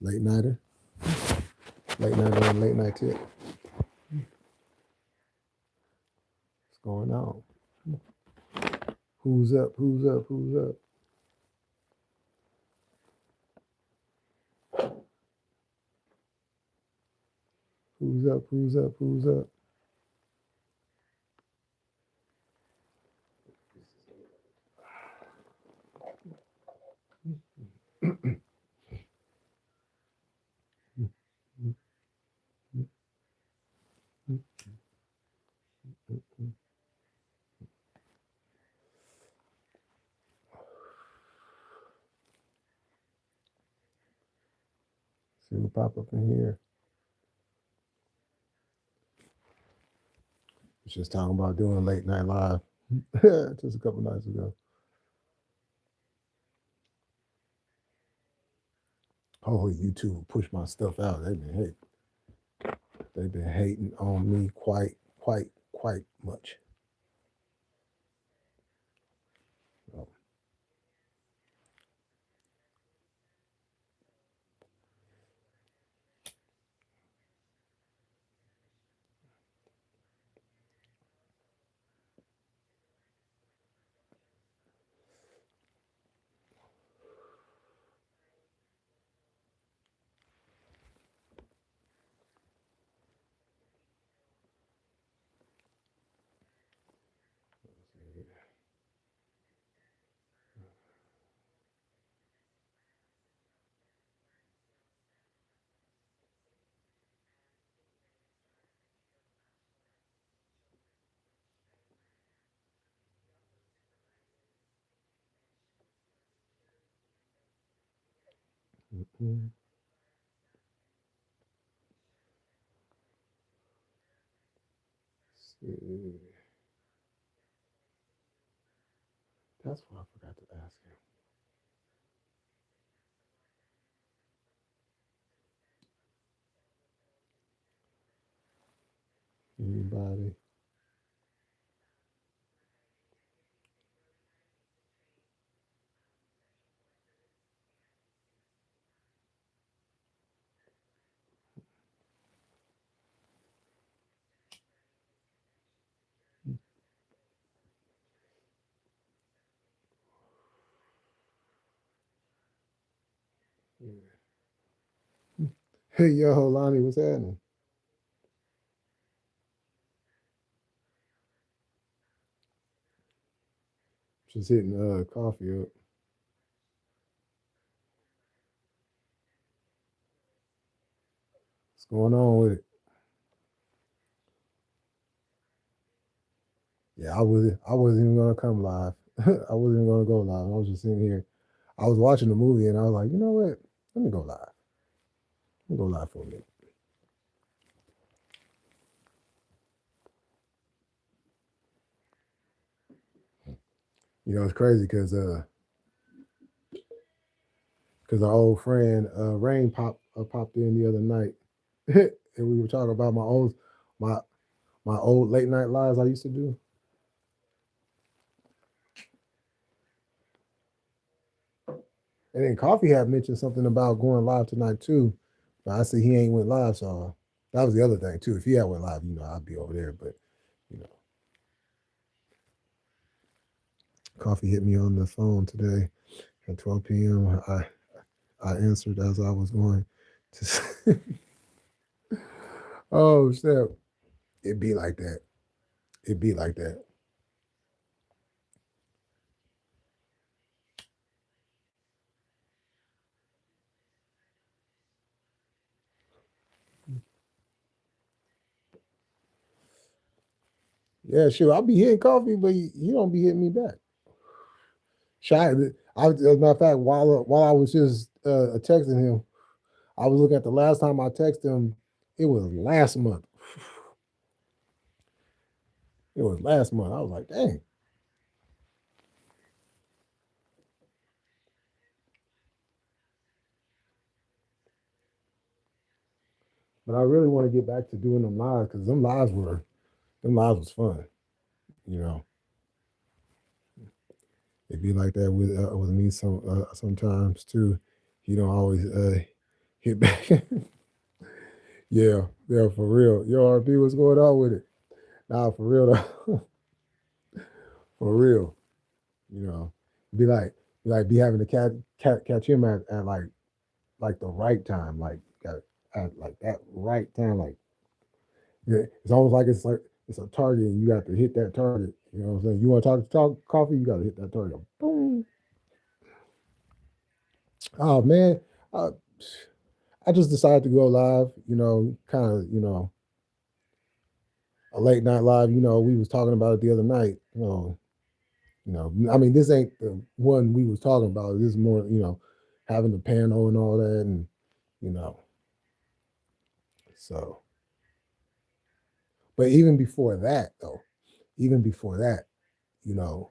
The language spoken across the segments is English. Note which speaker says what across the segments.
Speaker 1: Late nighter, late nighter, and late night tip. What's going on? Who's up? Who's up? Who's up? Who's up? Who's up? Who's up? See what pop up in here. Was just talking about doing a late night live just a couple nights ago. Oh, YouTube push my stuff out. They've been hating on me quite much. So, mm-hmm. See. That's what I forgot to ask you. Anybody? Hey, yo, Lonnie, what's happening? Just hitting coffee up. What's going on with it? Yeah, I wasn't even gonna come live. I wasn't even gonna go live. I was just sitting here. I was watching the movie and I was like, you know what? Let me go live. Let me go live for a minute. It's crazy because our old friend Rain popped in the other night, and we were talking about my my old late night lives I used to do. And then Coffee had mentioned something about going live tonight too, but I said he ain't went live, so that was the other thing too. If he had went live, I'd be over there. But you know, Coffee hit me on the phone today at 12 p.m. I answered as I was going to. Oh snap! It'd be like that. It'd be like that. Yeah, sure. I'll be hitting Coffee, but he don't be hitting me back. Shy. As a matter of fact, while I was just texting him, I was looking at the last time I texted him. It was last month. It was last month. I was like, dang. But I really want to get back to doing them live because them lives was fun. You know, it'd be like that with me sometimes too. He don't always hit back. Yeah, yeah, for real. Yo, RP, what's going on with it? Nah, for real though. For real. You know, be like, be having to catch him at like the right time, at like that right time, like yeah, it's almost like it's a target, and you got to hit that target. You know what I'm saying? You want to talk coffee, you got to hit that target. Boom. Oh man, uh, I just decided to go live. You know, kind of a late night live. You know, we was talking about it the other night. I mean, this ain't the one we was talking about. This is more, having the panel and all that, and you know, so. But even before that, though, even before that, you know,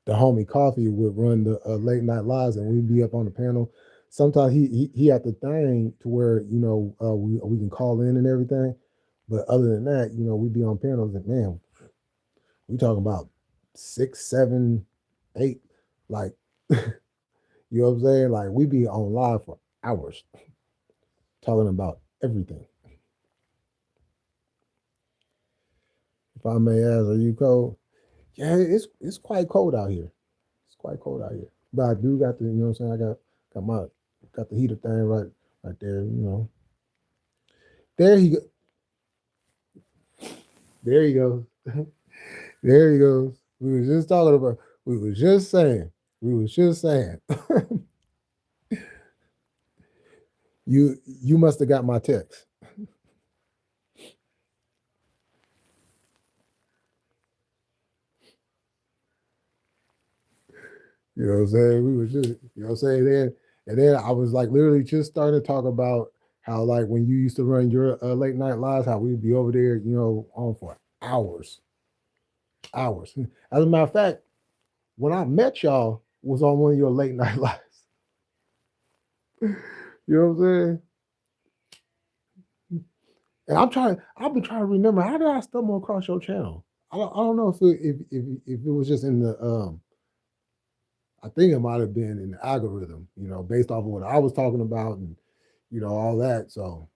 Speaker 1: the homie Coffee would run the late night lives, and we'd be up on the panel. Sometimes he had the thing to where we can call in and everything, but other than that, we'd be on panels and man, we talking about 6, 7, 8, like you know what I'm saying? Like we be on live for hours talking about everything. If I may ask, are you cold? Yeah, it's quite cold out here. It's quite cold out here. But I do got the, you know what I'm saying? Got the heater thing right there, There he go. There he goes. There he goes. We was just talking about we was just saying. We was just saying. You must have got my text. You know what I'm saying? We was just, you know what I'm saying? And then I was like literally just starting to talk about how like when you used to run your late night lives, how we'd be over there, on for hours, hours. As a matter of fact, when I met y'all was on one of your late night lives. You know what I'm saying? And I've been trying to remember how did I stumble across your channel? I don't know if it was just in the I think it might have been in the algorithm, based off of what I was talking about and all that. So,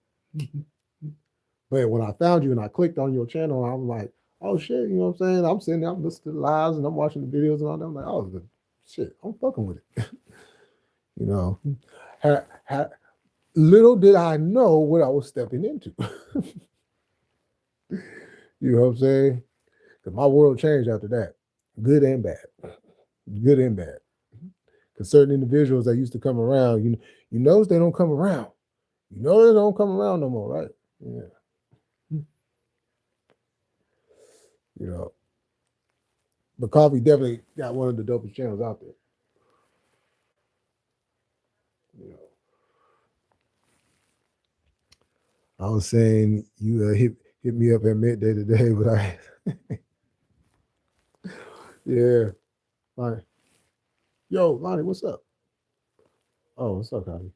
Speaker 1: but when I found you and I clicked on your channel, I'm like, oh shit, you know what I'm saying? I'm sitting there, I'm listening to the lives and I'm watching the videos and all that. I'm like, oh good shit, I'm fucking with it. you know, ha, ha, little did I know what I was stepping into. You know what I'm saying? Because my world changed after that, good and bad, good and bad. Because certain individuals that used to come around, you notice they don't come around. You know they don't come around no more, right? Yeah. You know, but Coffee definitely got one of the dopest channels out there. You know, I was saying you hit me up at midday today, but I yeah, like yo Lonnie, what's up? Oh, what's up, Coffee?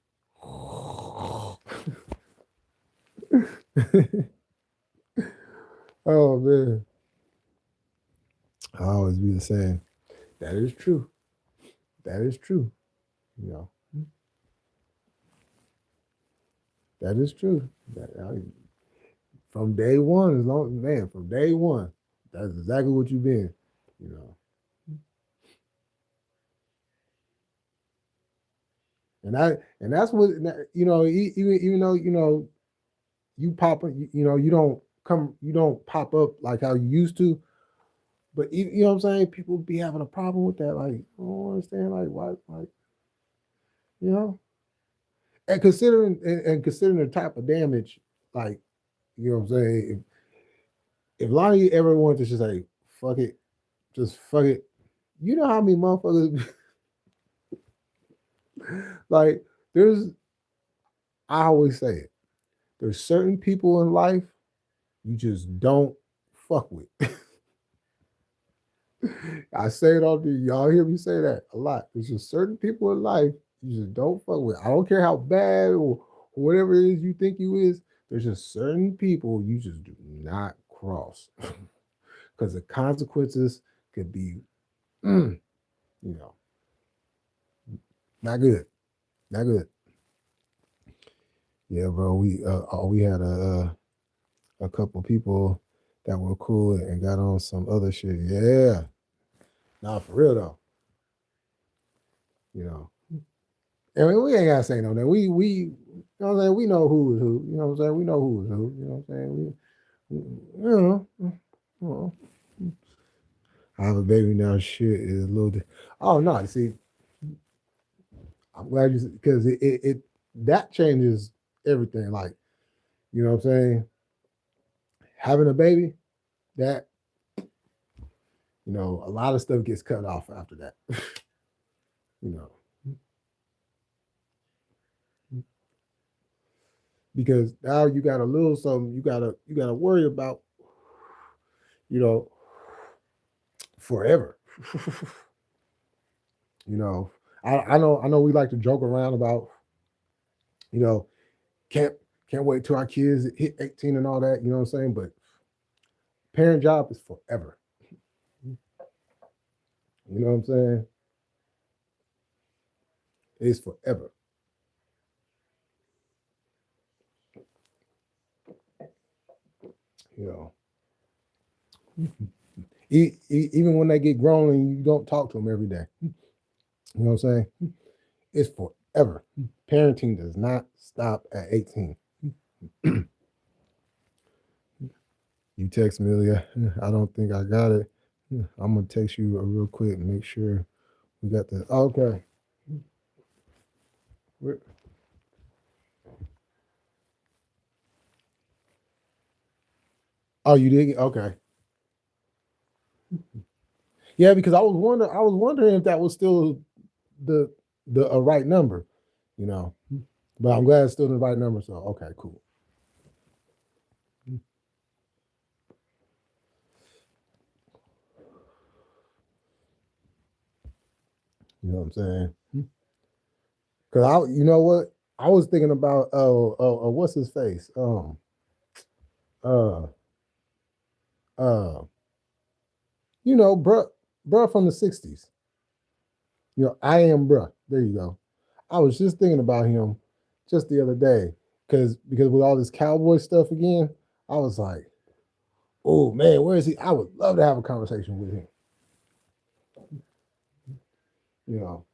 Speaker 1: Oh man, I always be the same. That is true. That is true. You know, that is true. From day one, as long man, from day one, that's exactly what you've been. You know, and that's what even though you pop up, you don't pop up like how you used to. But you know what I'm saying? People be having a problem with that. Like, I don't understand. Like, why? Like, you know, and considering the type of damage, like, you know what I'm saying? If Lonnie ever wanted to just say, "Fuck it," just fuck it. You know how many motherfuckers like? There's, I always say it. There's certain people in life you just don't fuck with. I say it all the y'all hear me say that a lot. There's just certain people in life you just don't fuck with. I don't care how bad or whatever it is you think you is. There's just certain people you just do not cross because the consequences could be, you know, not good, not good. Yeah, bro. We had a couple people that were cool and got on some other shit. Yeah, nah, for real though. You know, and we ain't gotta say no that you know what I'm saying. We know who is who. You know what I'm saying. We know who is who. You know what I'm saying. You know, I have a baby now. Shit is a little. Oh no, see, I'm glad you because it that changes everything. Like you know what I'm saying. Having a baby, that a lot of stuff gets cut off after that. you know, because now you got a little something you gotta worry about. You know, forever. you know, I know we like to joke around about you know can't can't wait till our kids hit 18 and all that. You know what I'm saying? But parent job is forever. You know what I'm saying? It's forever. You know, even when they get grown and you don't talk to them every day. You know what I'm saying? It's forever. Parenting does not stop at 18. You text Amelia. I don't think I got it. I'm gonna text you real quick and make sure we got the. Okay. Oh, you did? Okay. Yeah, because I was wondering if that was still the the right number, you know. But I'm glad it's still the right number. So okay, cool. You know what I'm saying? Because you know what, I was thinking about what's his face uh uh bruh from the '60s. I am bruh. There you go. I was just thinking about him just the other day because with all this cowboy stuff again, I was like, oh man, where is he? I would love to have a conversation with him. You know,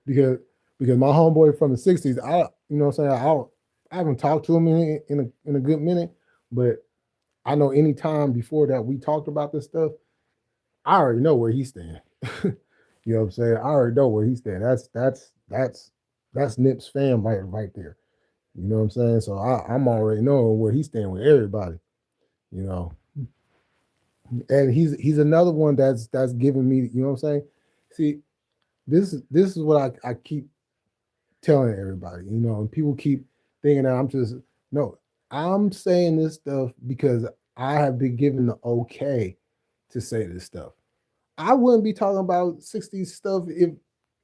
Speaker 1: because my homeboy from the '60s, what I'm saying, I haven't talked to him in a good minute, but I know any time before that we talked about this stuff, I already know where he stand. you know what I'm saying? I already know where he stand. That's Nip's fam right there. You know what I'm saying? So I'm already knowing where he stand with everybody. You know, and he's another one that's giving me. You know what I'm saying? See, this is what I keep telling everybody. And people keep thinking that I'm just no. I'm saying this stuff because I have been given the okay to say this stuff. I wouldn't be talking about '60s stuff if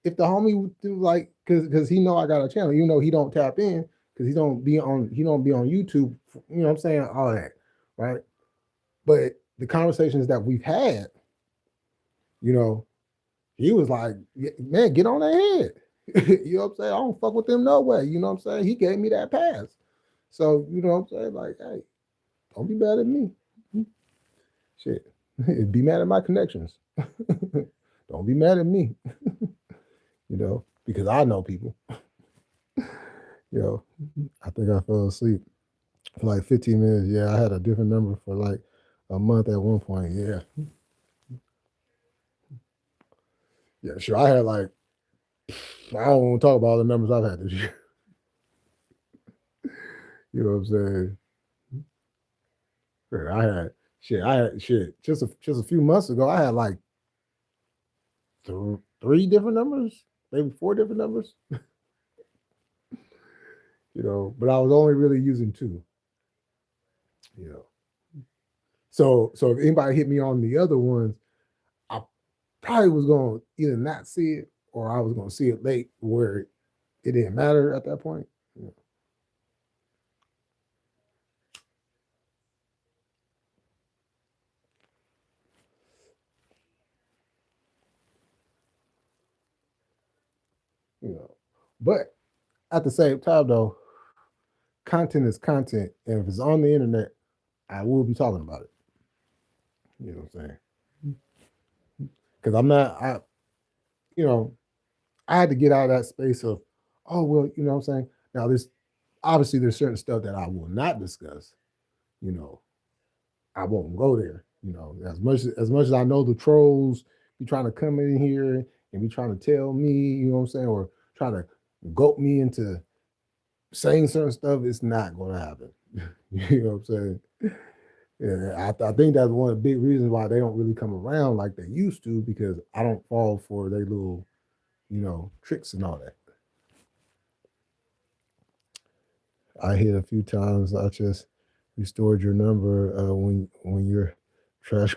Speaker 1: the homie would do like because he know I got a channel. He don't tap in because he don't be on YouTube. You know what I'm saying? All that, right? But the conversations that we've had, you know, he was like, man, get on their head. you know what I'm saying? I don't fuck with them no way. You know what I'm saying? He gave me that pass. So, you know what I'm saying? Like, hey, don't be mad at me. Shit. Be mad at my connections. don't be mad at me, because I know people. You know, I think I fell asleep for like 15 minutes. Yeah, I had a different number for like a month at one point. Yeah. Yeah, sure. I had like, I don't want to talk about all the numbers I've had this year. You know what I'm saying? Sure, I had shit. Just a few months ago, I had like three different numbers, maybe four different numbers. But I was only really using two. You know, so if anybody hit me on the other ones, I probably was going to either not see it or I was going to see it late where it didn't matter at that point. You know, but at the same time, though, content is content, and if it's on the internet, I will be talking about it. You know what I'm saying? Because I'm not, you know, I had to get out of that space of, oh well, you know what I'm saying. Now, there's certain stuff that I will not discuss. You know, I won't go there. You know, as much as I know the trolls be trying to come in here and be trying to tell me, you know what I'm saying, or try to goat me into saying certain stuff, it's not going to happen. You know what I'm saying? Yeah, I think that's one of the big reasons why they don't really come around like they used to, because I don't fall for their little, tricks and all that. I hit a few times. I just restored your number when your trash.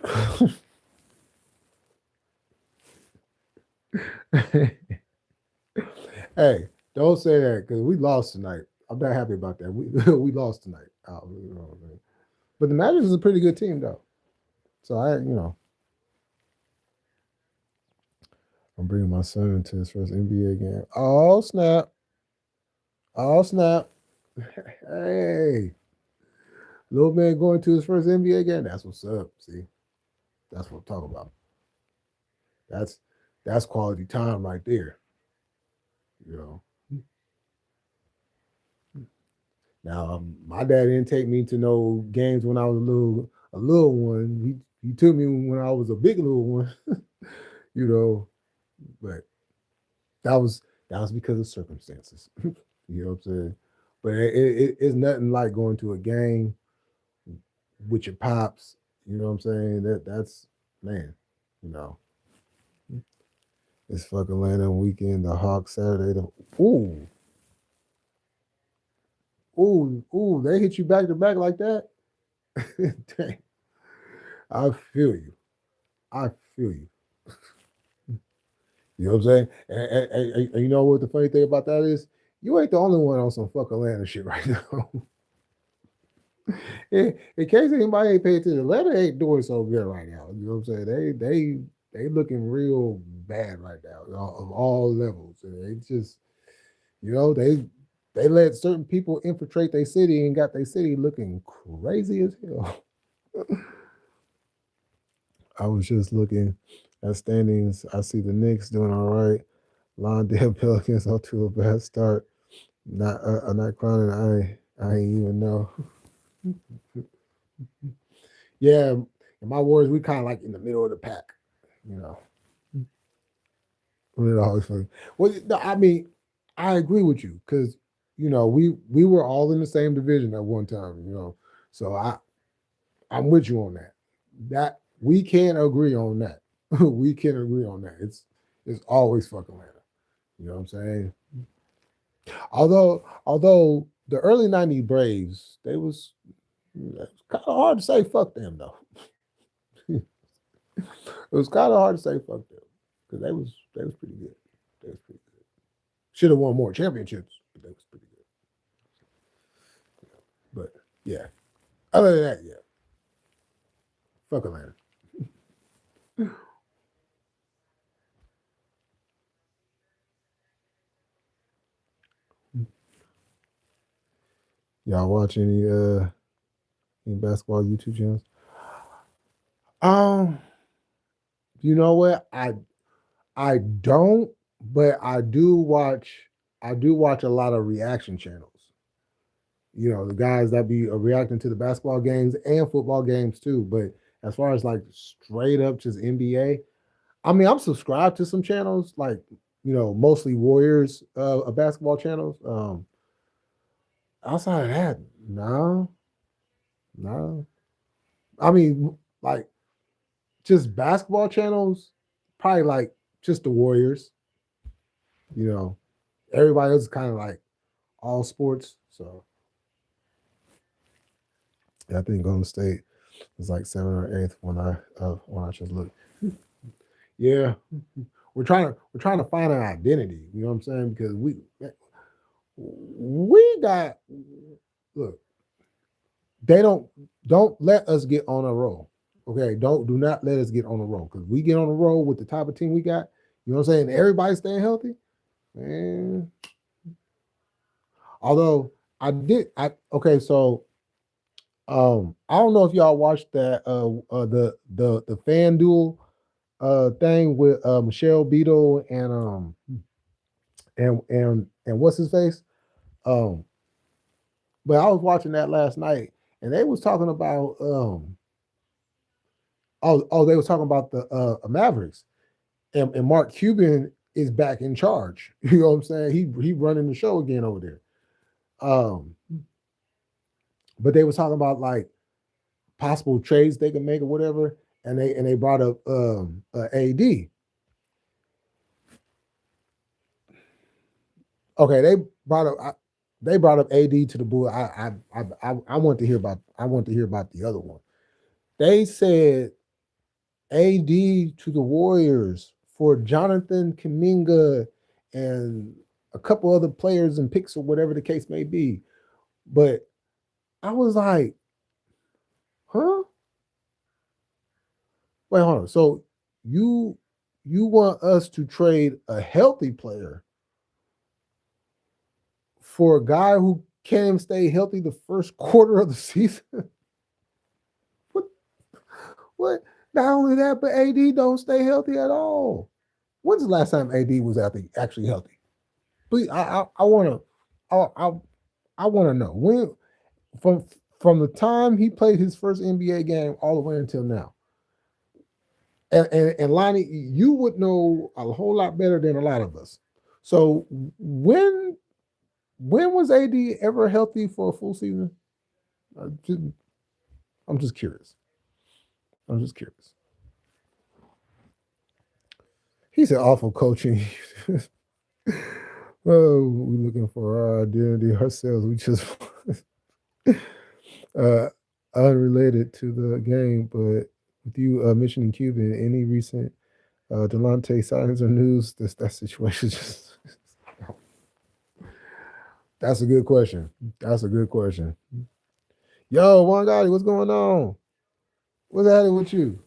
Speaker 1: Hey, don't say that because we lost tonight. I'm not happy about that. We we lost tonight. But the Magic is a pretty good team though. So I'm bringing my son to his first NBA game. Oh snap! Oh snap! Hey, little man going to his first NBA game. That's what's up. See, that's what I'm talking about. That's that's quality time right there. You know. Now, my dad didn't take me to no games when I was a little one. He took me when I was a big little one. you know, but that was because of circumstances. You know what I'm saying? But it's nothing like going to a game with your pops. You know what I'm saying? That's man. You know, it's fucking Atlanta weekend. The Hawks Saturday. Ooh, ooh. They hit you back to back like that. Dang, I feel you. I feel you. You know what I'm saying? And you know what the funny thing about that is? You ain't the only one on some fuck Atlanta shit right now. in case anybody ain't paying attention, Atlanta ain't doing so good right now. You know what I'm saying? They looking real bad right now of all levels. And they just, they let certain people infiltrate their city and got their city looking crazy as hell. I was just looking at standings. I see the Knicks doing all right. Lawndale Pelicans off to a bad start. Not clowning. I ain't even know. Yeah, in my words, we kind of like in the middle of the pack. You know, we're always funny. Well, no, I mean, I agree with you because we were all in the same division at one time. So I'm with you on that. That we can agree on that. We can agree on that. It's always fucking Atlanta. You know what I'm saying? Although the early '90s Braves, it's kind of hard to say fuck them though. It was kind of hard to say fuck them because they was pretty good. They was pretty good. Should have won more championships, but they was pretty good. But yeah, other than that, yeah, fuck Atlanta. Y'all watch any basketball YouTube channels? Um, you know what? I don't, but I do watch a lot of reaction channels. The guys that be reacting to the basketball games and football games too. But as far as like straight up just NBA, I mean, I'm subscribed to some channels like mostly Warriors basketball channels. Outside of that, no, no. I mean, like just basketball channels, probably like just the Warriors. You know, everybody else is kind of like all sports. So yeah, I think Golden State was like seventh or eighth when I just looked. Yeah, we're trying to find an identity. You know what I'm saying? Because we got look. They don't let us get on a roll. Okay, do not let us get on a roll because we get on a roll with the type of team we got. You know what I'm saying? Everybody staying healthy, man. Although I okay, so I don't know if y'all watched that the FanDuel thing with Michelle Beadle and what's his face? Um but I was watching that last night and they was talking about they was talking about the Mavericks and Mark Cuban is back in charge. You know what I'm saying? He running the show again over there. Um but they was talking about like possible trades they can make or whatever, and they brought up AD. Okay, they brought up AD to the board. I want to hear about the other one. They said AD to the Warriors for Jonathan Kaminga and a couple other players and picks or whatever the case may be. But I was like, huh? Wait, hold on. So you you want us to trade a healthy player for a guy who can't even stay healthy the first quarter of the season? what? What? Not only that, but AD don't stay healthy at all. When's the last time AD was actually healthy? Please, I want to, I want to know when from the time he played his first NBA game all the way until now. And Lonnie, you would know a whole lot better than a lot of us. So when was AD ever healthy for a full season? Uh, just, I'm just curious. I'm just curious. He said awful coaching. Oh, we're looking for our identity ourselves. We just uh, unrelated to the game, but with you mentioning Cuban, any recent Delonte signs or news? That situation just that's a good question. That's a good question. Yo, one guy, what's going on? What's happening with you?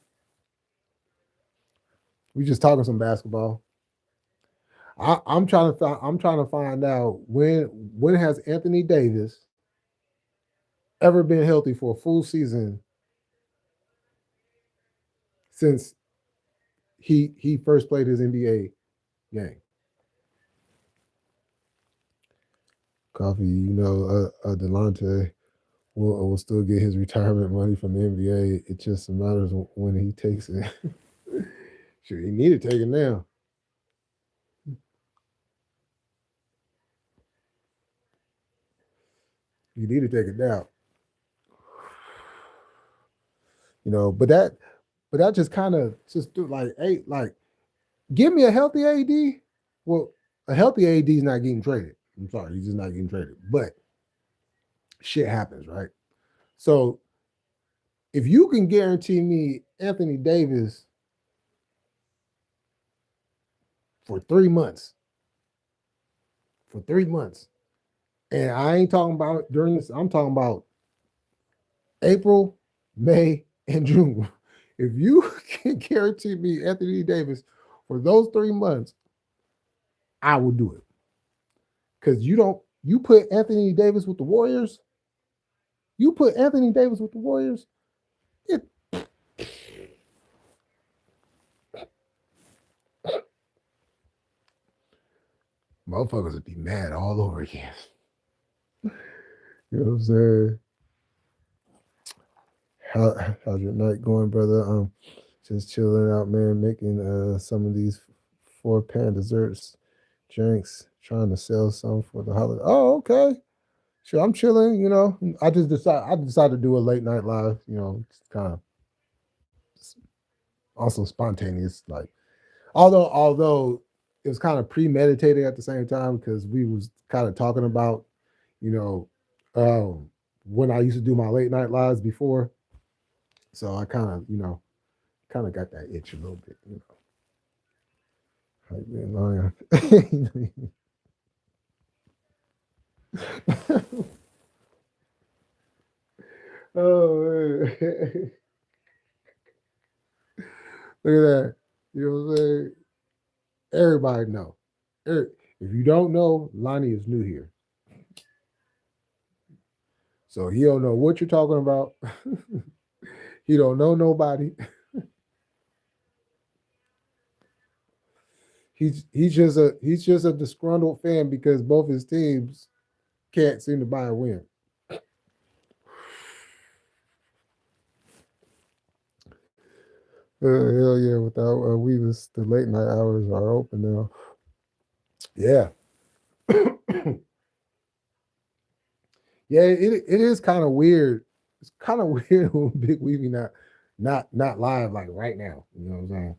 Speaker 1: We just talking some basketball. I'm trying to find out when has Anthony Davis ever been healthy for a full season since he first played his NBA game. Coffee, Delonte will still get his retirement money from the NBA. It just matters when he takes it. Sure, he need to take it now. You need to take it now. But that just kind of just do like, hey, like, give me a healthy AD. Well, a healthy AD is not getting traded. I'm sorry, he's just not getting traded. But shit happens, right? So if you can guarantee me Anthony Davis for 3 months, for 3 months, and I ain't talking about during this, I'm talking about April, May, and June. If you can guarantee me Anthony Davis for those 3 months, I will do it. Because you put Anthony Davis with the Warriors, you put Anthony Davis with the Warriors, it motherfuckers would be mad all over again. You know what I'm saying? How's your night going, brother? Just chilling out, man, making some of these four pan desserts, drinks, trying to sell some for the holiday. Oh, okay. Sure, I'm chilling, I decided to do a late night live, it's kind of also spontaneous. Like although it was kind of premeditated at the same time because we was kind of talking about, you know, um, when I used to do my late night lives before. So I kind of got that itch a little bit, Like being lying. Oh man. Look at that. You know what I'm saying? Everybody know. If you don't know, Lonnie is new here. So he don't know what you're talking about. He don't know nobody. He's just a disgruntled fan because both his teams can't seem to buy a win. Hell yeah! Without Weavis, the late night hours are open now. Yeah, yeah. It is kind of weird. It's kind of weird when Big Weavy not live like right now. You know what I'm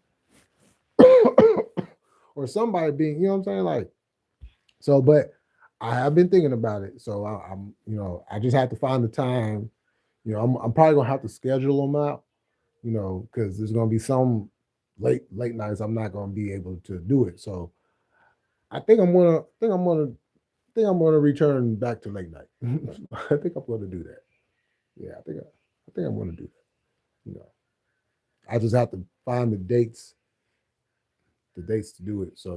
Speaker 1: saying? Or somebody being, you know what I'm saying? Like so, but I have been thinking about it. So I'm, I just have to find the time. I'm probably gonna have to schedule them out. Because there's gonna be some late nights I'm not gonna be able to do it. So I think I'm gonna return back to late night. I think I'm gonna do that. Yeah, I think I'm gonna do that. I just have to find the dates to do it. So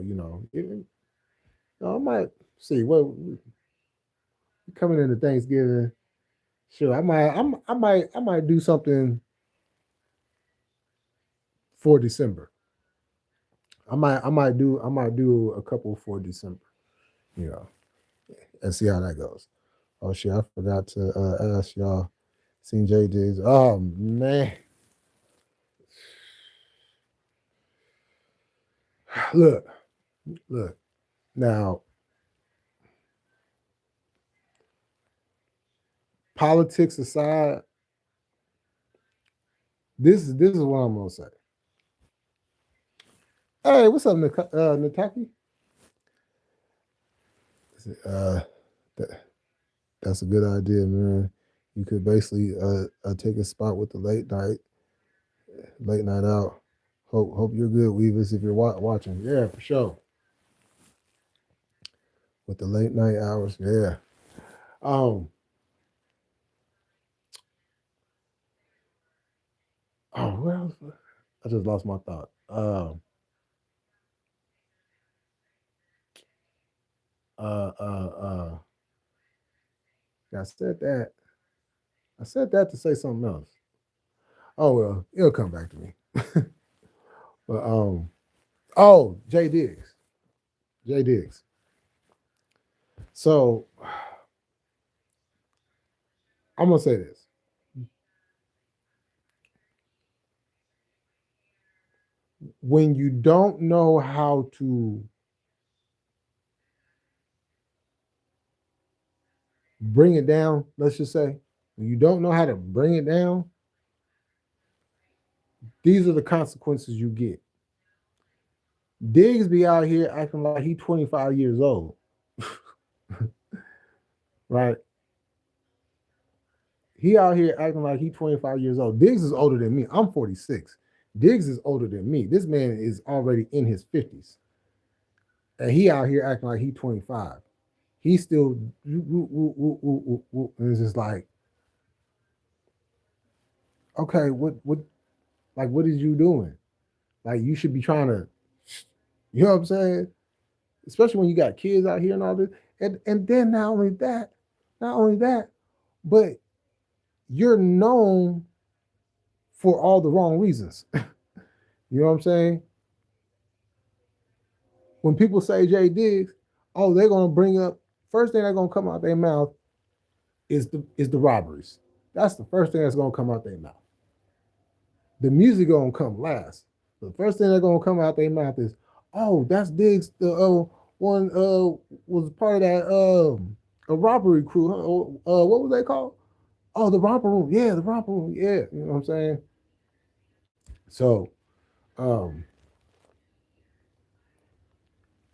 Speaker 1: I might see what coming into Thanksgiving. Sure, I might do something for December. I might do a couple for December. You know, and see how that goes. Oh shit, I forgot to ask y'all. Seen JJ's. Oh man, look, look. Now, politics aside, this is what I'm gonna say. Hey, what's up, Nataki? Uh, that, that's a good idea, man. You could basically take a spot with the late night out. Hope you're good, Weavis, if you're watching. Yeah, for sure. With the late night hours, yeah. Um. Oh, well, I just lost my thought. Uh. Uh. Uh. I said that. I said that to say something else. Oh well, it'll come back to me. But oh, Jay Diggs. Jay Diggs. So I'm gonna say this. When you don't know how to bring it down, let's just say, when you don't know how to bring it down, these are the consequences you get. Diggs be out here acting like he 25 years old, right? He out here acting like he 25 years old. Diggs is older than me. I'm 46. Diggs is older than me. This man is already in his 50s. And he out here acting like he 25. He's still and it's just like, okay, what is you doing? Like you should be trying to, you know what I'm saying? Especially when you got kids out here and all this. And then not only that, but you're known for all the wrong reasons. You know what I'm saying? When people say Jay Diggs, oh, they're gonna bring up first thing that's gonna come out their mouth is the robberies. That's the first thing that's gonna come out their mouth. The music gonna come last. The first thing that's gonna come out their mouth is, oh, that's Diggs. The one was part of that a robbery crew. Huh? What was they called? Oh, the romper room. Yeah, the romper room. Yeah, you know what I'm saying. So, um,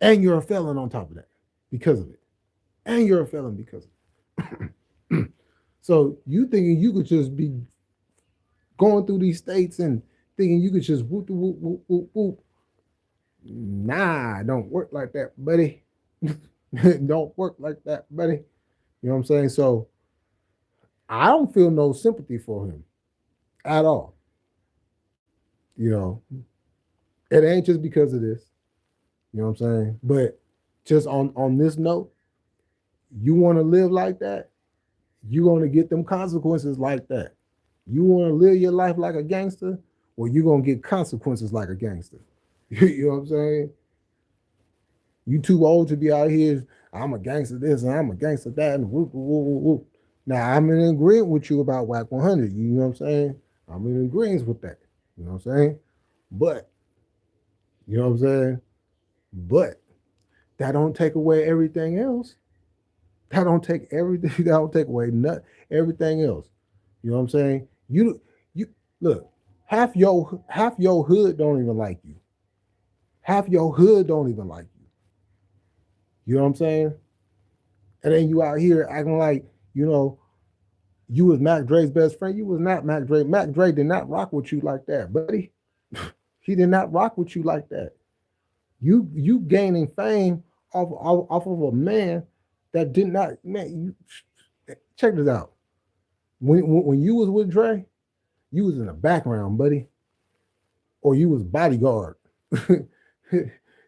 Speaker 1: and you're a felon on top of that because of it, and you're a felon because of it. So you thinking you could just be going through these states and thinking you could just whoop whoop whoop whoop whoop. Nah, don't work like that, buddy. Don't work like that, buddy. You know what I'm saying? So I don't feel no sympathy for him at all. You know, it ain't just because of this. You know what I'm saying? But just on this note, you want to live like that? you're gonna get them consequences like that. You want to live your life like a gangster, or you're gonna get consequences like a gangster. You know what I'm saying? You too old to be out here. I'm a gangster this and I'm a gangster that and whoop whoop whoop whoop. Now I'm in agreement with you about WAC 100. You know what I'm saying? I'm in agreement with that. You know what I'm saying? But you know what I'm saying? But that don't take away everything else. That don't take everything. That don't take away everything else. You know what I'm saying? You look. Half your hood don't even like you. Half your hood don't even like you. You know what I'm saying? And then you out here acting like you was Mac Dre's best friend. You was not Mac Dre. Mac Dre did not rock with you like that, buddy. He did not rock with you like that. You gaining fame off of a man that did not. Man, check this out. When you was with Dre, you was in the background, buddy, or you was bodyguard. You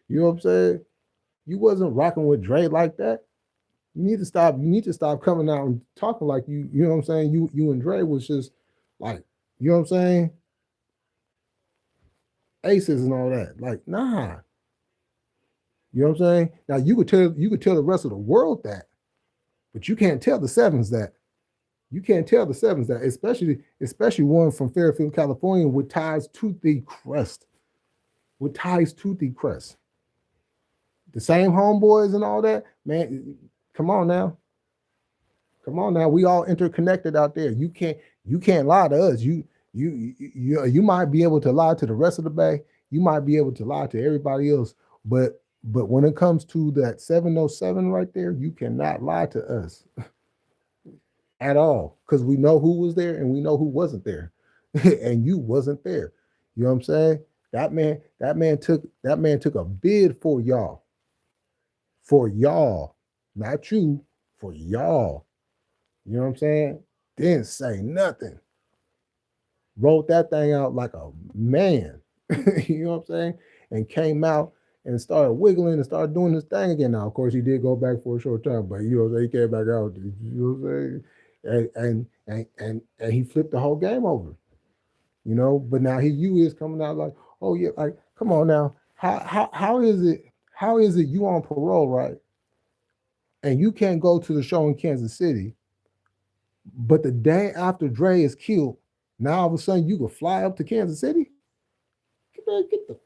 Speaker 1: know what I'm saying? You wasn't rocking with Dre like that. You need to stop. You need to stop coming out and talking like you. You know what I'm saying? You and Dre was just like, you know what I'm saying? Aces and all that. Like, nah. You know what I'm saying? Now you could tell the rest of the world that, but you can't tell the sevens that. You can't tell the sevens that, especially one from Fairfield, California, with ties to the crest. With ties to the crest. The same homeboys and all that, man. Come on now. Come on now. We all interconnected out there. You can't lie to us. You might be able to lie to the rest of the bay. You might be able to lie to everybody else. But when it comes to that 707 right there, you cannot lie to us at all. Because we know who was there and we know who wasn't there. And you wasn't there. You know what I'm saying? That man took a bid for y'all. For y'all. Not you, for y'all. You know what I'm saying? Didn't say nothing. Wrote that thing out like a man. You know what I'm saying? And came out and started wiggling and started doing his thing again. Now, of course, he did go back for a short time, but he came back out. You know what I'm saying? And he flipped the whole game over. But now you is coming out like, oh yeah, like come on now. How is it you on parole, right? And you can't go to the show in Kansas City, but the day after Dre is killed, now all of a sudden you can fly up to Kansas City? Get the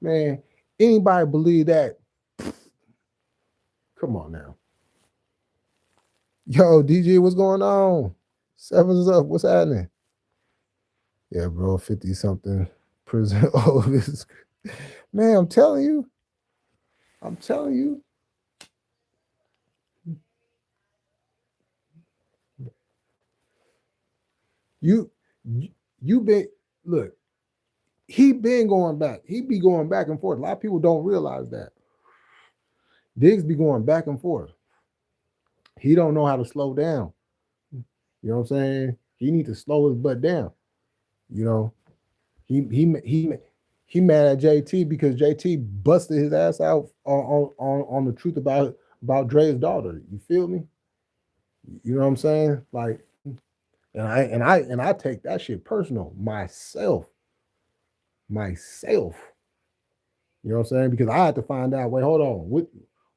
Speaker 1: man. Anybody believe that? Come on now. Yo, DJ, what's going on? Seven's up. What's happening? Yeah, bro, 50 something prison. Oh, this man, I'm telling you. I'm telling you. You you been look, he been going back. He be going back and forth. A lot of people don't realize that. Diggs be going back and forth. He don't know how to slow down. You know what I'm saying? He need to slow his butt down. You know, he mad at JT because JT busted his ass out on the truth about Dre's daughter. You feel me? You know what I'm saying? Like, and I take that shit personal myself. Myself. You know what I'm saying? Because I had to find out, wait, hold on,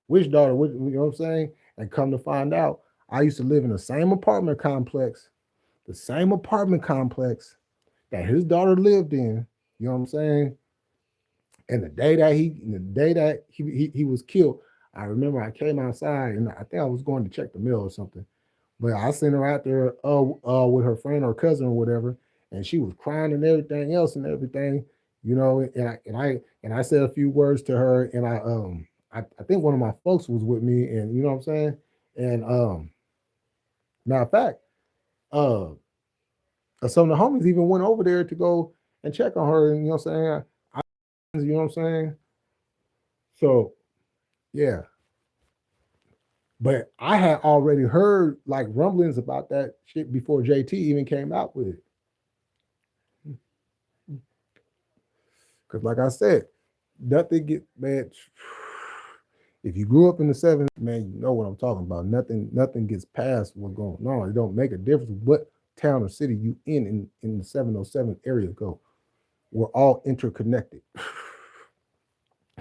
Speaker 1: which daughter, you know what I'm saying? And come to find out, I used to live in the same apartment complex that his daughter lived in. You know what I'm saying? And the day that he was killed, I remember I came outside and I think I was going to check the mail or something. But I seen her out there with her friend or cousin or whatever, and she was crying and everything else and everything, and I said a few words to her, and I think one of my folks was with me, and you know what I'm saying? And matter of fact, uh some of the homies even went over there to go and check on her, and you know what I'm saying? You know what I'm saying? So yeah. But I had already heard like rumblings about that shit before JT even came out with it. Because like I said, nothing get man. If you grew up in the 70s, man, you know what I'm talking about. Nothing gets past what's going on. It don't make a difference what town or city you in the 707 area go. We're all interconnected.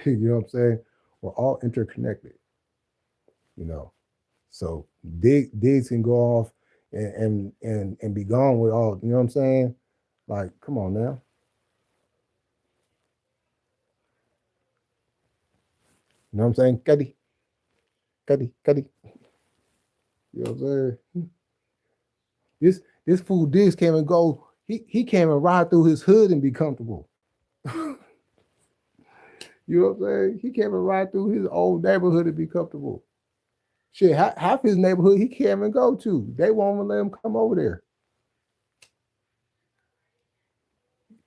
Speaker 1: You know what I'm saying? We're all interconnected, you know. So digs can go off and be gone with all, you know what I'm saying? Like, come on now. You know what I'm saying? Cuddy, cuddy, cuddy. You know what I'm saying? This fool Diggs came and go. He came and ride through his hood and be comfortable. You know what I'm saying? He came and ride through his old neighborhood and be comfortable. Shit, half his neighborhood he came and go to. They won't even let him come over there.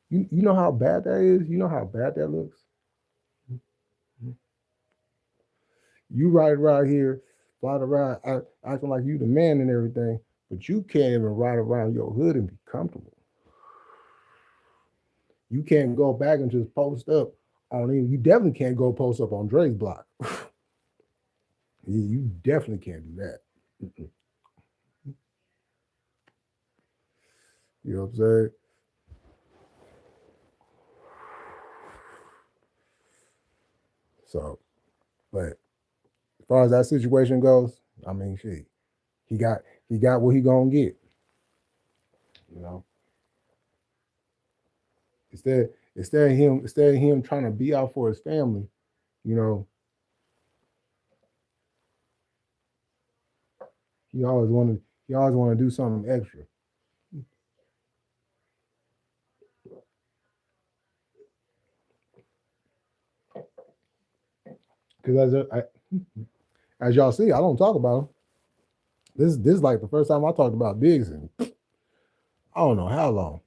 Speaker 1: You know how bad that is? You know how bad that looks? You ride around here, fly around, acting like you the man and everything, but you can't even ride around your hood and be comfortable. You can't go back and just post up on him. You definitely can't go post up on Drake's block. You definitely can't do that. You know what I'm saying? So, but as far as that situation goes, I mean, shit, he got he got what he gonna get. You know, instead instead of him trying to be out for his family, you know, he always wanted he always want to do something extra. Because as y'all see, I don't talk about him. This is like the first time I talked about Biggs in I don't know how long.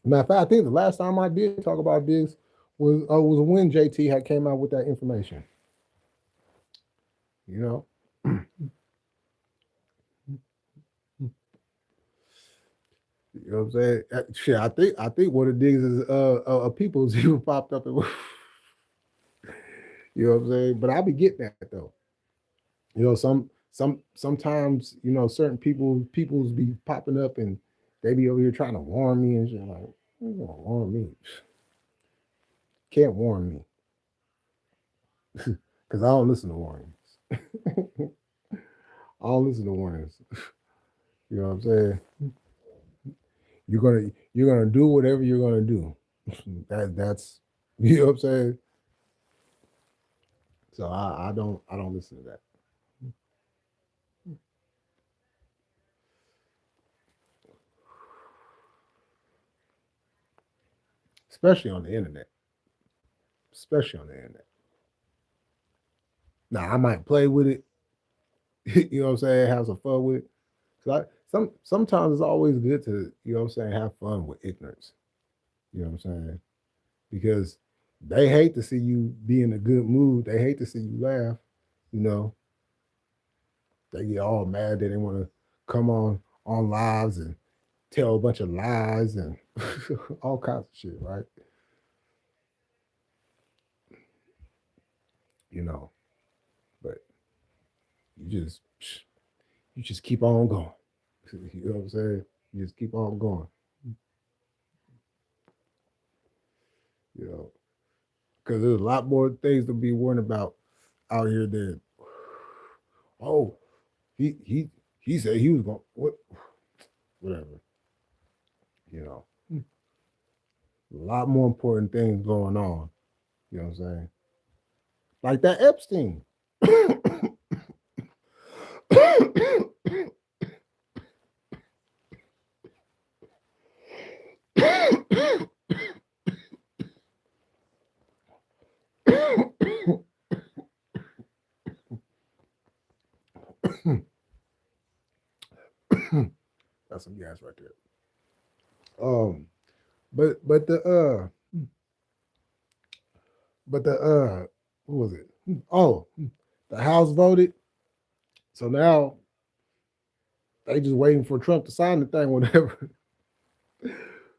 Speaker 1: Matter of fact, I think the last time I did talk about Biggs was when JT had came out with that information. You know, you know what I'm saying? Shit, I think one of Diggs is people's even popped up. And, you know what I'm saying? But I be getting that though. You know, sometimes you know certain people's be popping up and they be over here trying to warn me and shit. Like, you gonna warn me? Can't warn me because I don't listen to warnings. I don't listen to warnings. You know what I'm saying? You're gonna do whatever you're gonna do. That's you know what I'm saying. So I don't listen to that, especially on the internet. Especially on the internet. Now I might play with it. You know what I'm saying? Have some fun with it. Cause sometimes it's always good to you know what I'm saying have fun with ignorance. You know what I'm saying? Because they hate to see you be in a good mood. They hate to see you laugh. You know, they get all mad that they want to come on lives and tell a bunch of lies and all kinds of shit, right? You know, but you just you just keep on going. You know what I'm saying? You just keep on going. You know, because there's a lot more things to be worried about out here than oh he he he said he was going whatever. You know, a lot more important things going on. You know what I'm saying? Like that Epstein. That's some gas right there. But the what was it? Oh, the House voted. So now they just waiting for Trump to sign the thing, whatever.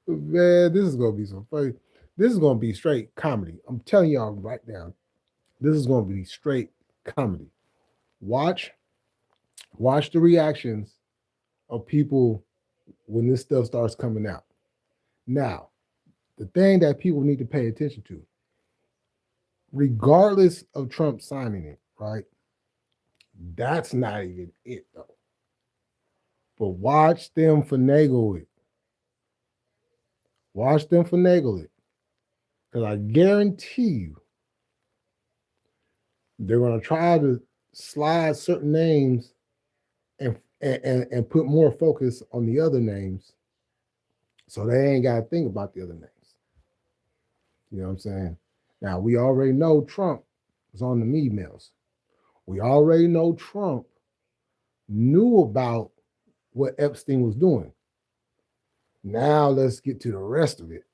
Speaker 1: Man, this is gonna be so funny. This is gonna be straight comedy. I'm telling y'all right now, this is gonna be straight comedy. Watch the reactions of people when this stuff starts coming out. Now, the thing that people need to pay attention to, regardless of Trump signing it, right? That's not even it though. But watch them finagle it. Watch them finagle it. Because I guarantee you, they're going to try to slide certain names and put more focus on the other names, so they ain't got to think about the other names. You know what I'm saying? Now, we already know Trump was on the emails. We already know Trump knew about what Epstein was doing. Now, let's get to the rest of it.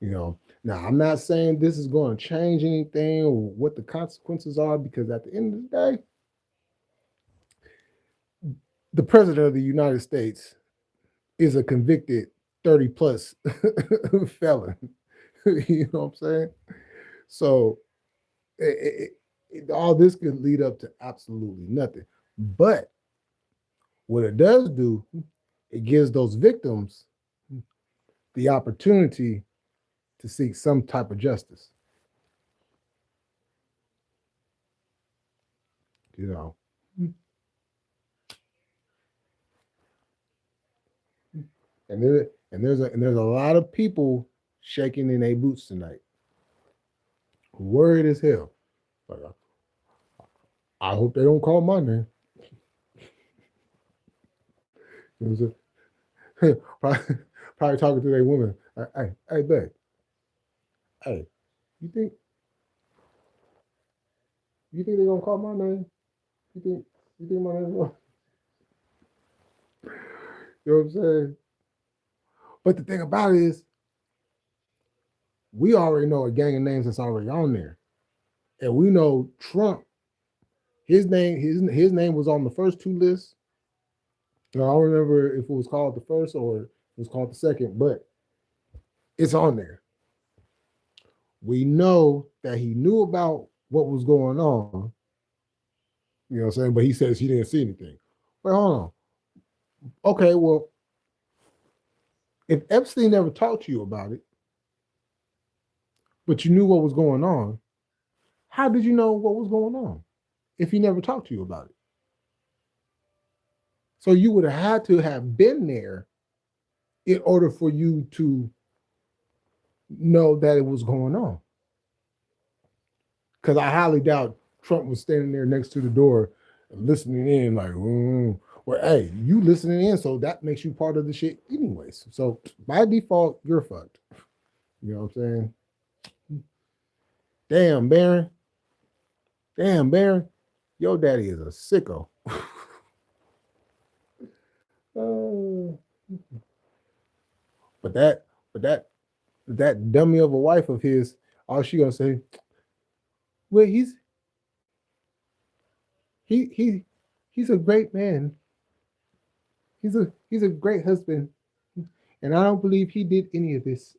Speaker 1: Now, I'm not saying this is going to change anything or what the consequences are, because at the end of the day, the president of the United States is a convicted 30 plus felon. You know what I'm saying? So all this could lead up to absolutely nothing. But what it does do, it gives those victims the opportunity to seek some type of justice. You know. And there's a lot of people shaking in their boots tonight. Worried as hell. Like, I hope they don't call my name. You know what I'm probably talking to their woman. Hey, babe. Hey, you think they're gonna call my name? You think my name's wrong? You know what I'm saying? But the thing about it is, we already know a gang of names that's already on there. And we know Trump, his name was on the first two lists. I don't remember if it was called the first or it was called the second, but it's on there. We know that he knew about what was going on. You know what I'm saying? But he says he didn't see anything. Wait, hold on. Okay, well, if Epstein never talked to you about it, but you knew what was going on, how did you know what was going on if he never talked to you about it? So you would have had to have been there in order for you to know that it was going on. Because I highly doubt Trump was standing there next to the door listening in like, well, hey, you listening in, so that makes you part of the shit anyways. So by default, you're fucked. You know what I'm saying? Damn, Baron. Your daddy is a sicko. But that dummy of a wife of his, all she gonna say, well, he's a great man. He's a great husband, and I don't believe he did any of this.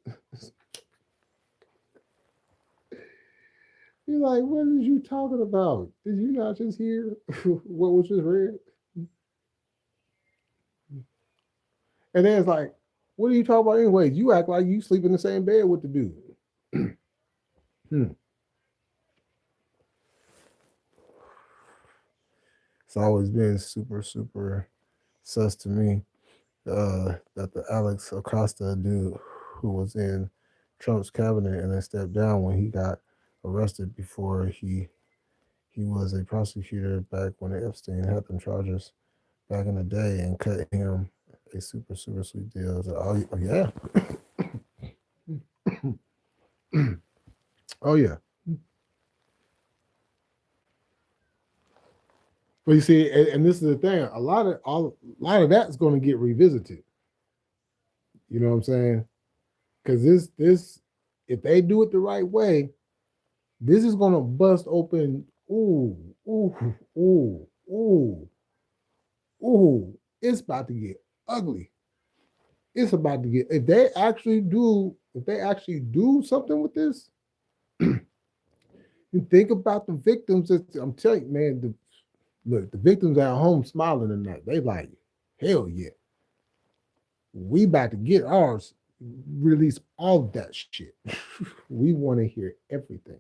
Speaker 1: You're like, what are you talking about? Did you not just hear what was just read? And then it's like, what are you talking about anyways? You act like you sleep in the same bed with the dude. It's always been super, super sus to me that the Alex Acosta dude who was in Trump's cabinet and then stepped down when he got arrested before he was a prosecutor back when Epstein had them charges back in the day and cut him a super, super sweet deal. So, oh yeah. Oh yeah. But you see, and this is the thing, a lot of that's going to get revisited. You know what I'm saying? Because this, if they do it the right way, this is going to bust open. Ooh, it's about to get ugly. It's about to get, if they actually do something with this, you think about the victims. I'm telling you, man. Look, the victims at home smiling tonight. They like, hell yeah, we about to get ours. Release all of that shit. We want to hear everything.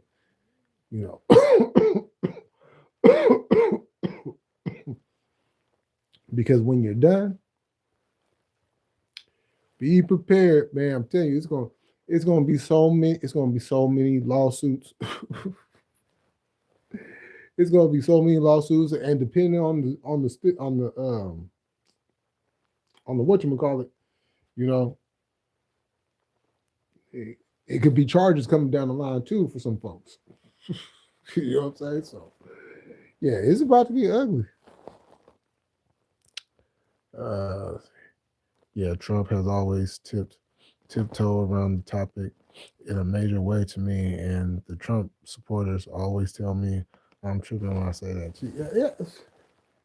Speaker 1: You know, because when you're done, be prepared, man. I'm telling you, it's gonna be so many. It's gonna be so many lawsuits. It's gonna be so many lawsuits, and depending on the whatchamacallit, you know, it could be charges coming down the line too for some folks. You know what I'm saying? So yeah, it's about to get ugly. Uh, yeah, Trump has always tiptoe around the topic in a major way to me, and the Trump supporters always tell me I'm tripping when I say that. Yeah,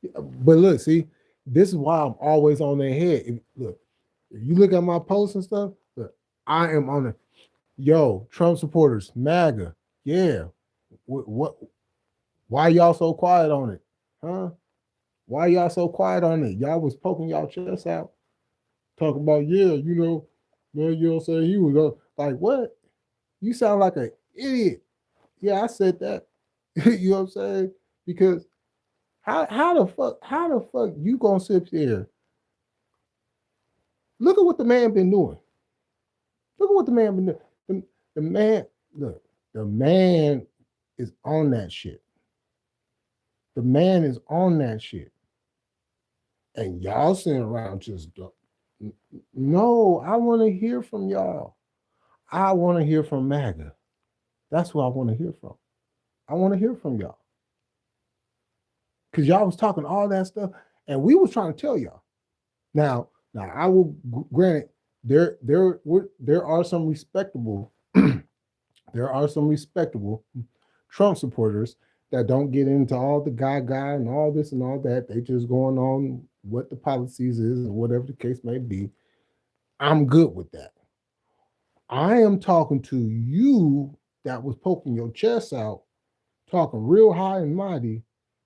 Speaker 1: yeah. But look, see, this is why I'm always on their head. Look, if you look at my posts and stuff, look, I am on the yo Trump supporters, MAGA. Yeah, what? Why y'all so quiet on it, huh? Why y'all so quiet on it? Y'all was poking y'all chest out, talking about yeah, man, you don't say he was like what? You sound like an idiot. Yeah, I said that. You know what I'm saying? Because how the fuck you gonna sit there? Look at what the man been doing. Look at what the man been doing. The man, look, the man is on that shit. The man is on that shit. And y'all sitting around just no, I want to hear from y'all. I want to hear from MAGA. That's what I want to hear from. I want to hear from y'all. Because y'all was talking all that stuff, and we was trying to tell y'all. Now I will grant it. There are some respectable there are some respectable Trump supporters that don't get into all the guy and all this and all that. They just going on what the policies is or whatever the case may be. I'm good with that. I am talking to you that was poking your chest out, talking real high and mighty,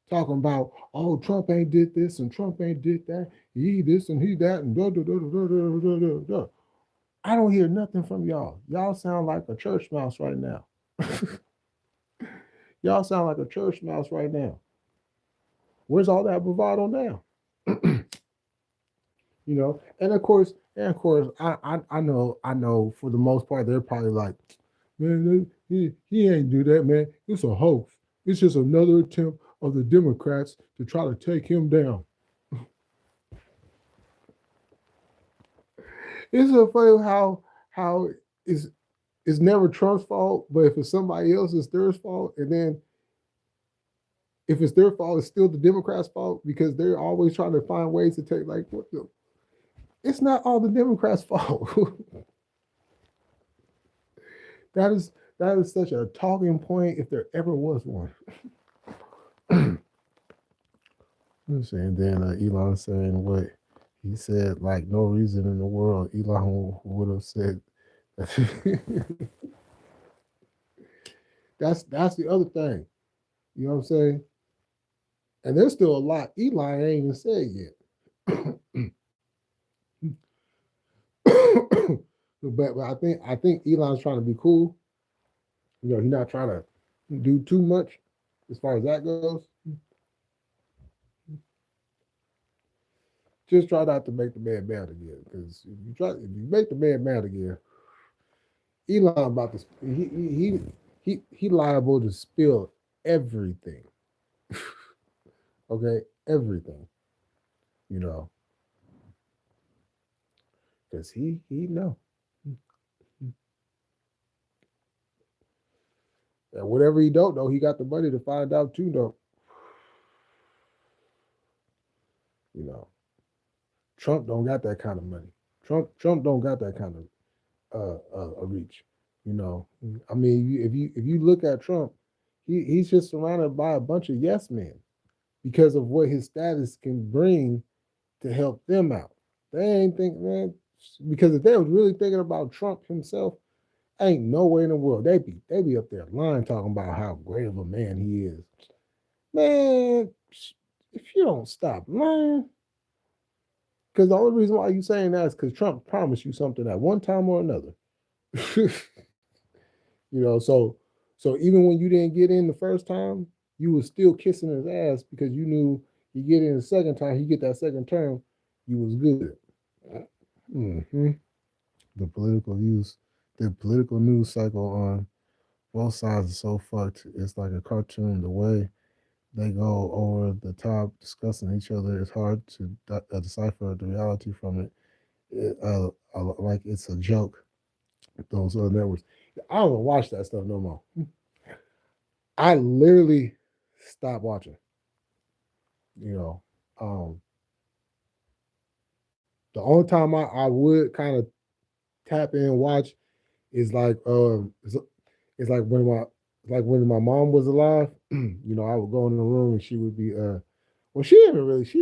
Speaker 1: talking about, oh, Trump ain't did this and Trump ain't did that. He this and he that and da da da da da da da da. I don't hear nothing from y'all. Y'all sound like a church mouse right now. Y'all sound like a church mouse right now. Where's all that bravado now? And of course, I know for the most part they're probably like, man, he ain't do that, man. It's a hoax. It's just another attempt of the Democrats to try to take him down. It's so funny how it's never Trump's fault, but if it's somebody else, it's their fault, and then if it's their fault, it's still the Democrats' fault because they're always trying to find ways to take like what the. It's not all the Democrats' fault. that is that is such a talking point if there ever was one. Let's see, and then Elon saying what he said, like no reason in the world Elon would have said. That's the other thing. You know what I'm saying? And there's still a lot Elon ain't even said yet. but I think Elon's trying to be cool. He's not trying to do too much as far as that goes. Just try not to make the man mad again, because if you make the man mad again, Elon about to he liable to spill everything. Okay, everything. You know, because he know. And whatever he don't know, he got the money to find out too. Though, you know, Trump don't got that kind of money. Trump don't got that kind of a reach. You know, I mean, if you look at Trump, he's just surrounded by a bunch of yes men because of what his status can bring to help them out. They ain't thinking, man, because if they was really thinking about Trump himself, Ain't no way in the world they be up there lying talking about how great of a man he is. Man, if you don't stop lying, because the only reason why you saying that is because Trump promised you something at one time or another. So even when you didn't get in the first time, you was still kissing his ass because you knew you get in the second time, he get that second term, you was good. Hmm. The political use, the political news cycle on both sides is so fucked. It's like a cartoon. The way they go over the top discussing each other, it's hard to decipher the reality from it. Like it's a joke. Those other networks. I don't watch that stuff no more. I literally stopped watching. You know, um, the only time I would kind of tap in and watch is like it's like when my mom was alive. I would go in the room and she would be well she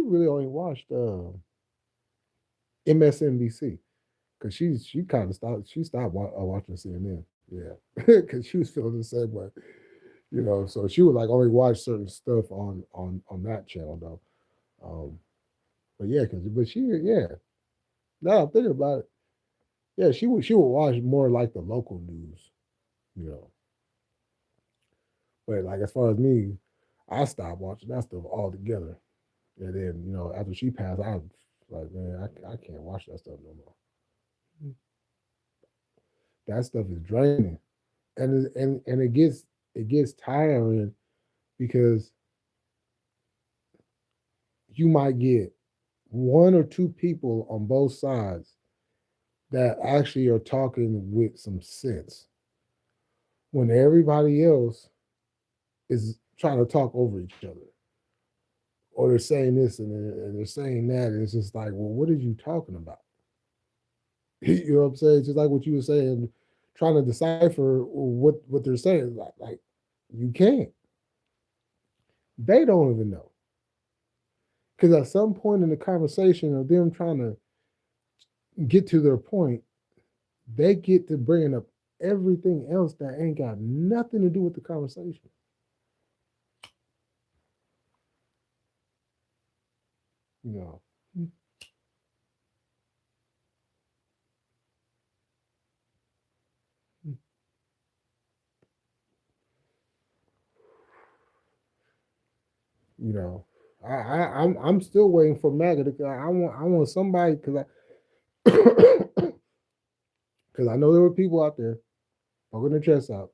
Speaker 1: really only watched MSNBC because she kind of stopped watching CNN. Yeah, because she was feeling the same way. So she would like only watch certain stuff on that channel though. But yeah, but she yeah. Now I'm thinking about it. Yeah, she would watch more like the local news, you know. But like as far as me, I stopped watching that stuff altogether. And then after she passed, I was like, man, I can't watch that stuff no more. That stuff is draining, and it gets tiring because you might get one or two people on both sides that actually are talking with some sense when everybody else is trying to talk over each other or they're saying this and they're saying that. And it's just like, well, what are you talking about? You know what I'm saying? Just like what you were saying, trying to decipher what they're saying. Like you can't. They don't even know. Because at some point in the conversation of them trying to get to their point, they get to bringing up everything else that ain't got nothing to do with the conversation. You know, you know. I'm still waiting for MAGA to. I want somebody because because I know there were people out there poking their chest out.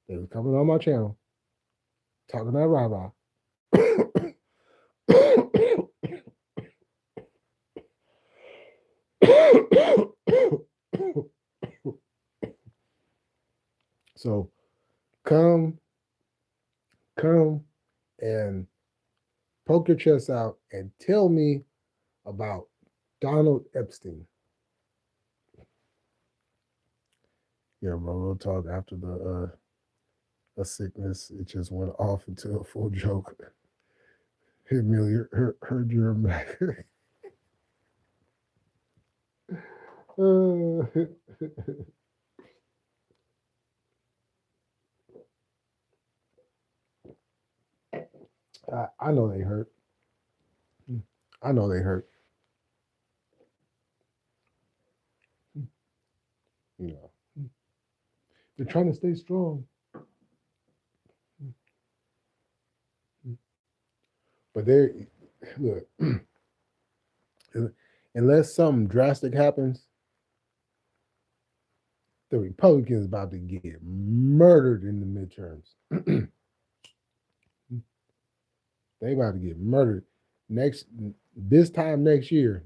Speaker 1: They was coming on my channel talking that rah rah. So come, come and poke your chest out and tell me about Donald Epstein. Yeah, bro, we'll talk after the a sickness. It just went off into a full joke. Hey, Amelia, heard you're back. uh, I know they hurt. I know they hurt. You know, they're trying to stay strong, but they're look. Unless something drastic happens, the Republicans about to get murdered in the midterms. They about to get murdered next this time next year.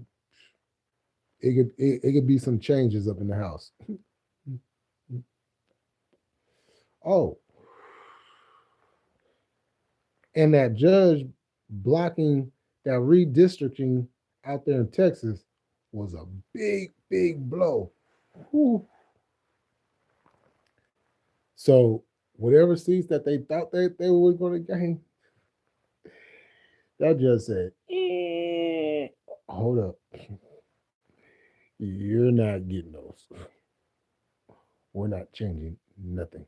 Speaker 1: It could be some changes up in the House. Oh, and that judge blocking that redistricting out there in Texas was a big blow. Whew. So whatever seats that they thought they were going to gain, that judge said, hold up, you're not getting those. We're not changing nothing.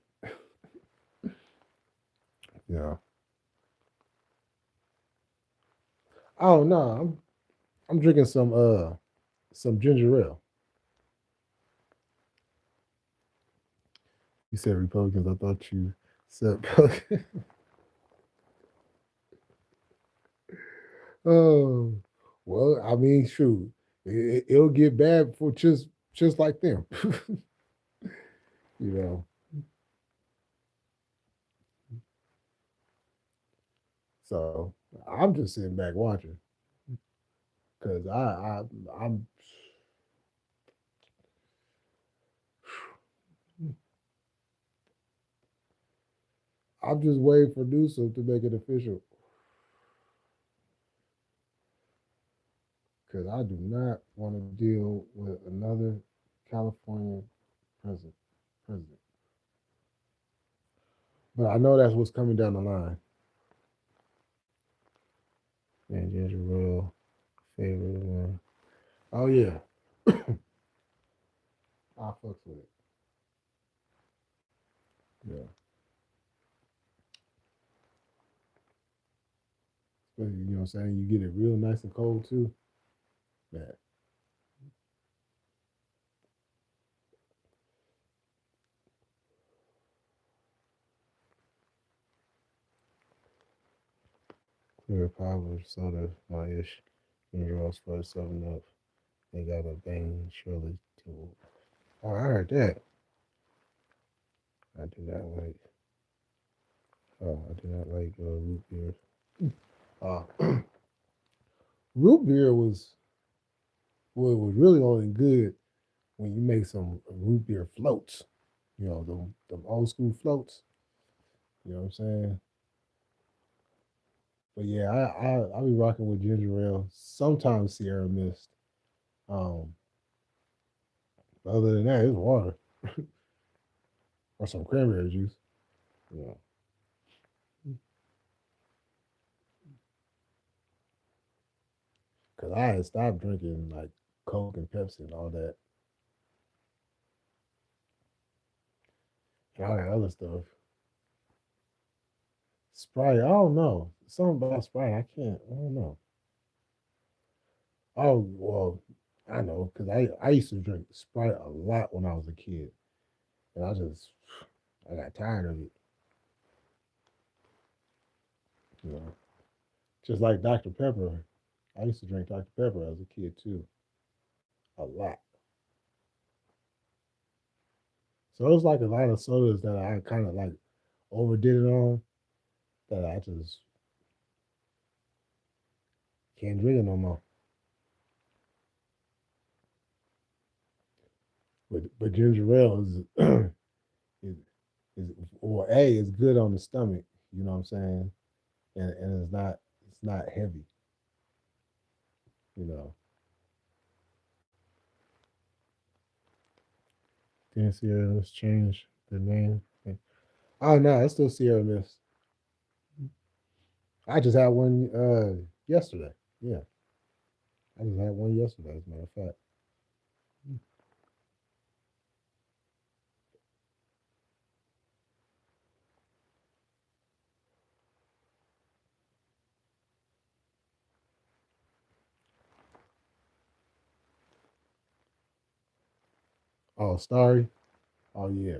Speaker 1: Yeah. Oh no, I'm drinking some ginger ale. You said Republicans. I thought you said Republicans. Oh, well, I mean, shoot, it'll get bad for just like them, you know. So I'm just sitting back watching because I'm I'm just waiting for Newsom to make it official because I do not want to deal with another California president. President, but I know that's what's coming down the line. And ginger ale, favorite one. Oh yeah, I fucks with it. Yeah, especially you know what I'm saying. You get it real nice and cold too. Man, clear power soda, my ish. Ginger ale, Sprite, 7 Up. They got a bang Shirley too. Oh, I heard that. I do not like. Oh, I do not like root beer. Uh, root beer was really only good when you make some root beer floats. You know, them old school floats. You know what I'm saying? But yeah, I be rocking with ginger ale. Sometimes Sierra Mist. Um, other than that, it's water or some cranberry juice. Yeah, cause I had stopped drinking like Coke and Pepsi and all that and all that other stuff. Sprite, I don't know. Something about Sprite, I can't. I don't know. Oh well, I know because I used to drink Sprite a lot when I was a kid, and I got tired of it. You know, just like Dr Pepper. I used to drink Dr Pepper as a kid too, a lot. So it was like a lot of sodas that I kind of like overdid it on that I just can't drink it no more. But ginger ale is, is or a is good on the stomach. You know what I'm saying? And it's not heavy. You know. Didn't Sierra Mist change the name? Oh no, it's still Sierra Mist. I just had one yesterday. Yeah, I just had one yesterday. As a matter of fact. Oh, Starry. Oh yeah.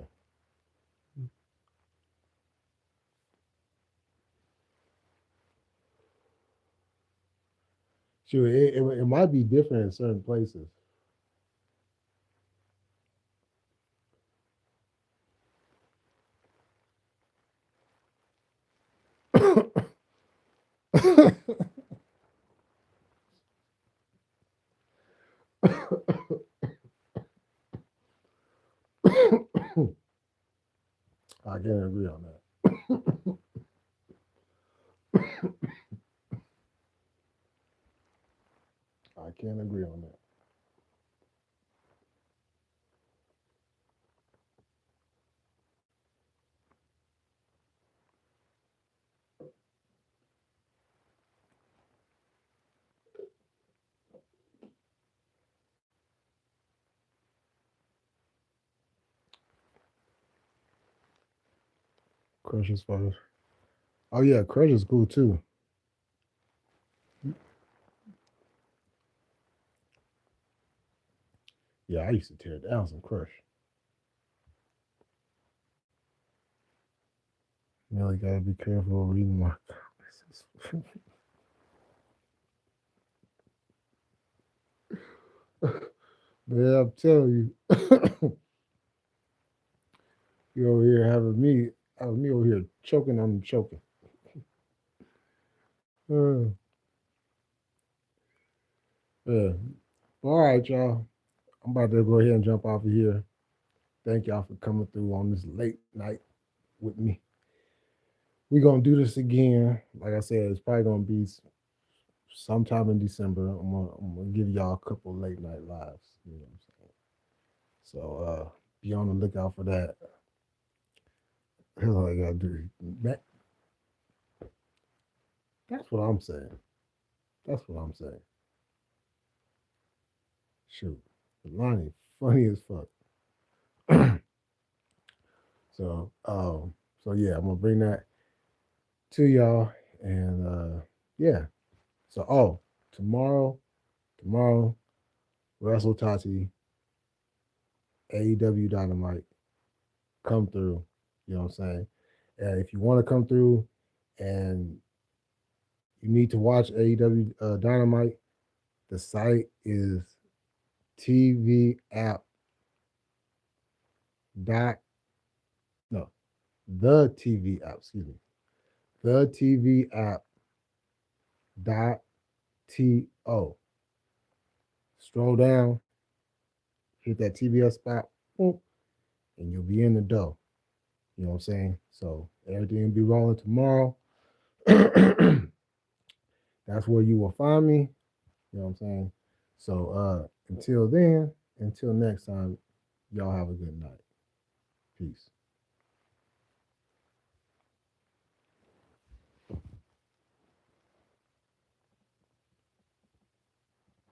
Speaker 1: Sure, it might be different in certain places. I can't agree on that. I can't agree on that. Crush is fun. Oh yeah, Crush is cool too. Yeah, I used to tear down some Crush. Really gotta be careful reading my comments. Yeah, I'm telling you, you over here having me over here choking on choking. Uh, yeah. All right, y'all. I'm about to go ahead and jump off of here. Thank y'all for coming through on this late night with me. We're gonna do this again. Like I said, it's probably gonna be sometime in December. I'm gonna give y'all a couple late night lives. You know what I'm saying? So be on the lookout for that. That's all I gotta do. That, that's what I'm saying. That's what I'm saying. Shoot. Lonnie, funny as fuck. So so yeah, I'm gonna bring that to y'all. And yeah. So tomorrow, tomorrow, Wrestle Tati, AEW Dynamite, come through. You know what I'm saying? If you want to come through and you need to watch AEW Dynamite, the site is TV app dot no the TV app, excuse me. The TV app dot to. Stroll down, hit that TBS spot, boom, and you'll be in the dough. You know what I'm saying? So everything will be rolling tomorrow. That's where you will find me. You know what I'm saying? So until then, until next time, y'all have a good night. Peace.